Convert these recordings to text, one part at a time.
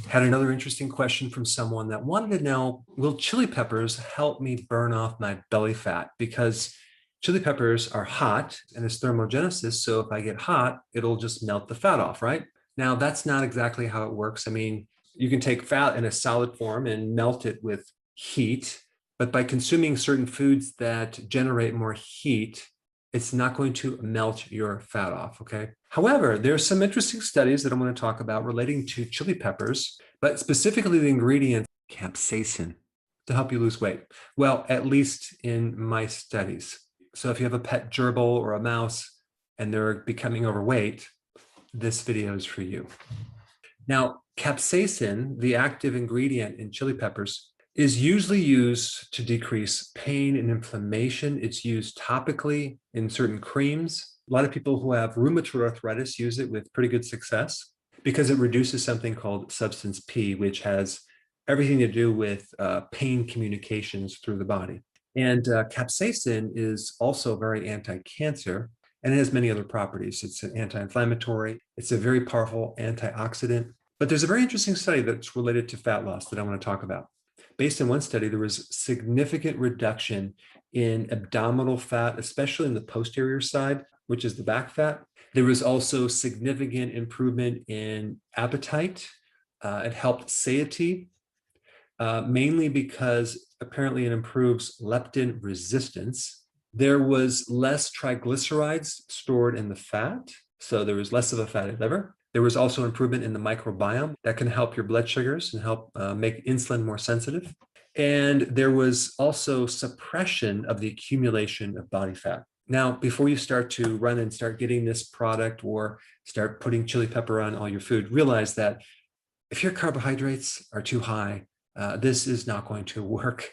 Had another interesting question from someone that wanted to know, will chili peppers help me burn off my belly fat? Because chili peppers are hot and it's thermogenesis. So if I get hot, it'll just melt the fat off, right? Now, that's not exactly how it works. I mean, you can take fat in a solid form and melt it with heat, but by consuming certain foods that generate more heat, it's not going to melt your fat off, okay? However, there's some interesting studies that I'm going to talk about relating to chili peppers, but specifically the ingredient capsaicin to help you lose weight. Well, at least in my studies. So if you have a pet gerbil or a mouse and they're becoming overweight, this video is for you. Now, capsaicin, the active ingredient in chili peppers, is usually used to decrease pain and inflammation. It's used topically in certain creams. A lot of people who have rheumatoid arthritis use it with pretty good success because it reduces something called substance P, which has everything to do with pain communications through the body. And capsaicin is also very anti-cancer, and it has many other properties. It's an anti-inflammatory. It's a very powerful antioxidant. But there's a very interesting study that's related to fat loss that I want to talk about. Based on one study, there was significant reduction in abdominal fat, especially in the posterior side, which is the back fat. There was also significant improvement in appetite. It helped satiety, mainly because apparently it improves leptin resistance. There was less triglycerides stored in the fat, so there was less of a fatty liver. There was also improvement in the microbiome that can help your blood sugars and help make insulin more sensitive. And there was also suppression of the accumulation of body fat. Now, before you start to run and start getting this product or start putting chili pepper on all your food, realize that if your carbohydrates are too high, this is not going to work.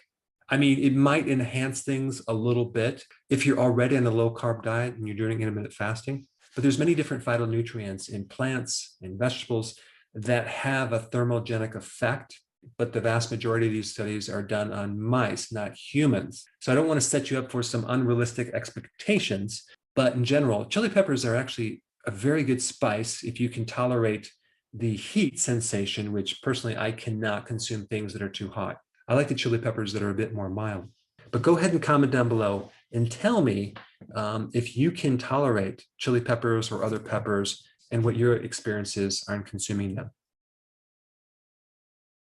I mean, it might enhance things a little bit if you're already on a low carb diet and you're doing intermittent fasting. But there's many different phytonutrients in plants and vegetables that have a thermogenic effect, but the vast majority of these studies are done on mice, not humans. So I don't want to set you up for some unrealistic expectations, but in general, chili peppers are actually a very good spice if you can tolerate the heat sensation, which personally I cannot consume things that are too hot. I like the chili peppers that are a bit more mild. But go ahead and comment down below and tell me if you can tolerate chili peppers or other peppers and what your experiences are in consuming them.